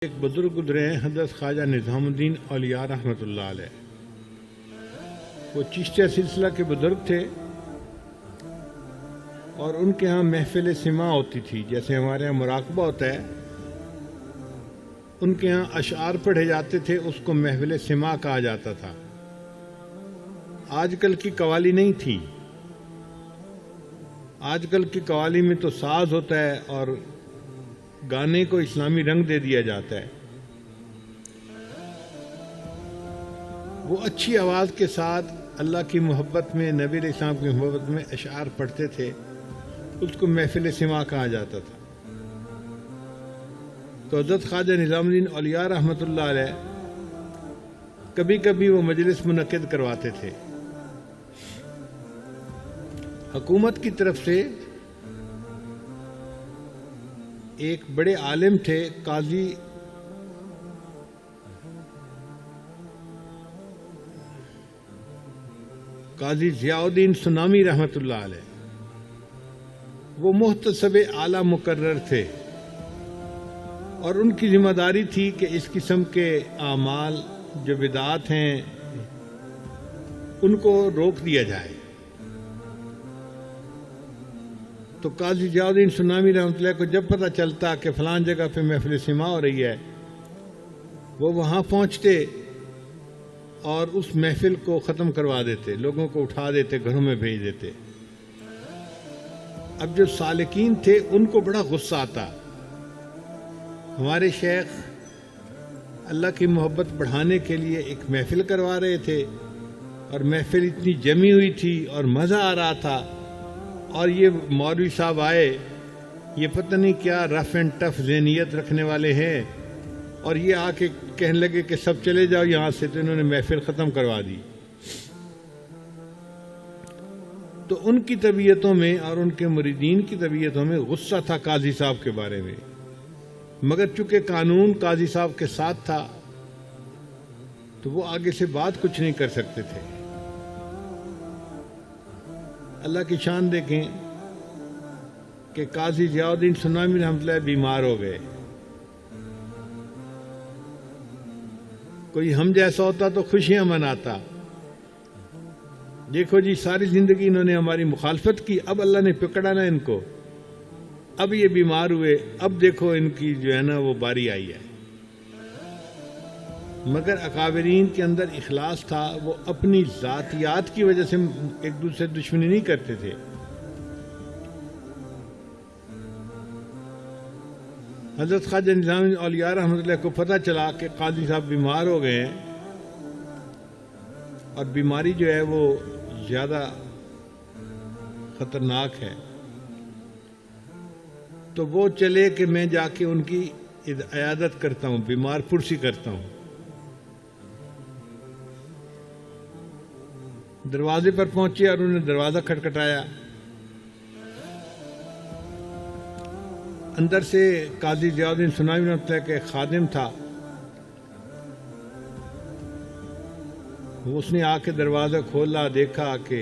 ایک بزرگ گزرے ہیں حضرت خواجہ نظام الدین اولیاء رحمۃ اللہ علیہ. وہ چشتیہ سلسلہ کے بزرگ تھے اور ان کے ہاں محفل سماع ہوتی تھی. جیسے ہمارے ہاں مراقبہ ہوتا ہے، ان کے ہاں اشعار پڑھے جاتے تھے، اس کو محفل سماع کہا جاتا تھا. آج کل کی قوالی نہیں تھی. آج کل کی قوالی میں تو ساز ہوتا ہے اور گانے کو اسلامی رنگ دے دیا جاتا ہے. وہ اچھی آواز کے ساتھ اللہ کی محبت میں، نبی علیہ السلام کی محبت میں اشعار پڑھتے تھے، اس کو محفل سماع کہا جاتا تھا. تو حضرت خواجہ نظام الدین اولیاء رحمۃ اللہ علیہ کبھی کبھی وہ مجلس منعقد کرواتے تھے. حکومت کی طرف سے ایک بڑے عالم تھے، قاضی ضیاء الدین سنامی رحمۃ اللہ علیہ. وہ محتسب اعلیٰ مقرر تھے اور ان کی ذمہ داری تھی کہ اس قسم کے اعمال جو بدعات ہیں ان کو روک دیا جائے. تو قاضی ضیاء الدین سنامی رحمۃ اللہ کو جب پتہ چلتا کہ فلان جگہ پہ محفل سماع ہو رہی ہے، وہ وہاں پہنچتے اور اس محفل کو ختم کروا دیتے، لوگوں کو اٹھا دیتے، گھروں میں بھیج دیتے. اب جو سالکین تھے ان کو بڑا غصہ آتا. ہمارے شیخ اللہ کی محبت بڑھانے کے لیے ایک محفل کروا رہے تھے اور محفل اتنی جمی ہوئی تھی اور مزہ آ رہا تھا، اور یہ مولوی صاحب آئے، یہ پتہ نہیں کیا رف اینڈ ٹف ذہنیت رکھنے والے ہیں، اور یہ آ کے کہنے لگے کہ سب چلے جاؤ یہاں سے. تو انہوں نے محفل ختم کروا دی. تو ان کی طبیعتوں میں اور ان کے مریدین کی طبیعتوں میں غصہ تھا قاضی صاحب کے بارے میں، مگر چونکہ قانون قاضی صاحب کے ساتھ تھا تو وہ آگے سے بات کچھ نہیں کر سکتے تھے. اللہ کی شان دیکھیں کہ قاضی ضیاء الدین سنامی رحمۃ اللہ بیمار ہو گئے. کوئی ہم جیسا ہوتا تو خوشیاں مناتا. دیکھو جی، ساری زندگی انہوں نے ہماری مخالفت کی، اب اللہ نے پکڑا نا ان کو، اب یہ بیمار ہوئے، اب دیکھو ان کی جو ہے نا وہ باری آئی ہے. مگر اکابرین کے اندر اخلاص تھا، وہ اپنی ذاتیات کی وجہ سے ایک دوسرے سے دشمنی نہیں کرتے تھے. حضرت خواجہ نظام الدین اولیاء رحمۃ اللہ کو پتہ چلا کہ قاضی صاحب بیمار ہو گئے ہیں اور بیماری جو ہے وہ زیادہ خطرناک ہے، تو وہ چلے کہ میں جا کے ان کی عیادت کرتا ہوں، بیمار پرسی کرتا ہوں. دروازے پر پہنچے اور انہوں نے دروازہ کھٹکھٹایا. اندر سے قاضی ضیاء الدین سنامی رحمۃ اللہ کا ایک خادم تھا، اس نے آ کے دروازہ کھولا، دیکھا کہ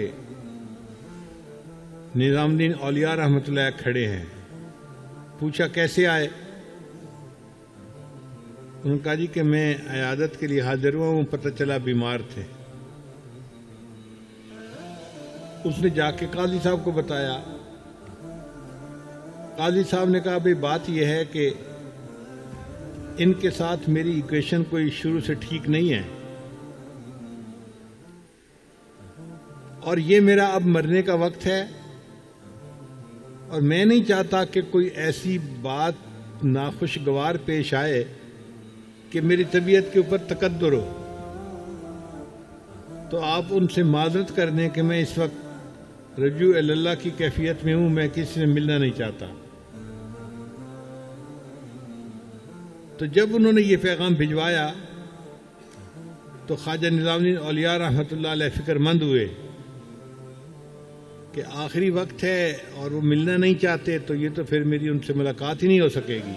نظام الدین اولیاء رحمۃ اللہ کھڑے ہیں. پوچھا کیسے آئے؟ انہوں نے کہا جی کہ میں عیادت کے لیے حاضر ہوا ہوں، پتہ چلا بیمار تھے. اس نے جا کے قاضی صاحب کو بتایا. قاضی صاحب نے کہا بھئی بات یہ ہے کہ ان کے ساتھ میری ایکویشن کوئی شروع سے ٹھیک نہیں ہے، اور یہ میرا اب مرنے کا وقت ہے، اور میں نہیں چاہتا کہ کوئی ایسی بات ناخوشگوار پیش آئے کہ میری طبیعت کے اوپر تقدر ہو. تو آپ ان سے معذرت کر دیں کہ میں اس وقت رجوع اللہ کی کیفیت میں ہوں، میں کسی سے ملنا نہیں چاہتا. تو جب انہوں نے یہ پیغام بھجوایا تو خواجہ نظام الدین اولیاء رحمۃ اللہ علیہ فکر مند ہوئے کہ آخری وقت ہے اور وہ ملنا نہیں چاہتے، تو یہ تو پھر میری ان سے ملاقات ہی نہیں ہو سکے گی.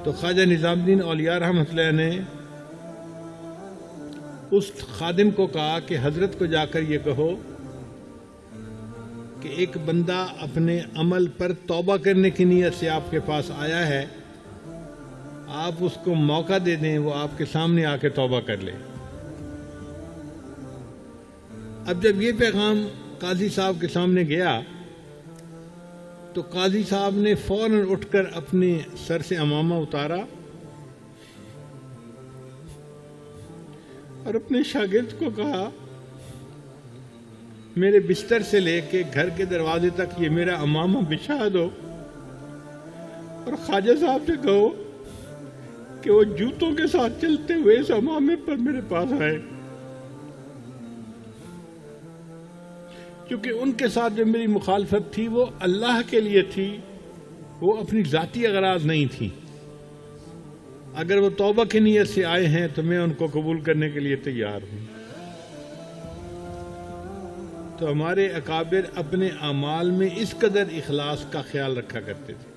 تو خواجہ نظام الدین اولیاء رحمۃ اللہ نے اس خادم کو کہا کہ حضرت کو جا کر یہ کہو کہ ایک بندہ اپنے عمل پر توبہ کرنے کی نیت سے آپ کے پاس آیا ہے، آپ اس کو موقع دے دیں، وہ آپ کے سامنے آ کے توبہ کر لے۔ اب جب یہ پیغام قاضی صاحب کے سامنے گیا تو قاضی صاحب نے فوراً اٹھ کر اپنے سر سے عمامہ اتارا اور اپنے شاگرد کو کہا میرے بستر سے لے کے گھر کے دروازے تک یہ میرا عمامہ بچھا دو، اور خواجہ صاحب سے کہو کہ وہ جوتوں کے ساتھ چلتے ہوئے اس عمامے پر میرے پاس آئے، کیونکہ ان کے ساتھ جو میری مخالفت تھی وہ اللہ کے لیے تھی، وہ اپنی ذاتی اغراض نہیں تھی۔ اگر وہ توبہ کی نیت سے آئے ہیں تو میں ان کو قبول کرنے کے لیے تیار ہوں۔ تو ہمارے اکابر اپنے اعمال میں اس قدر اخلاص کا خیال رکھا کرتے تھے۔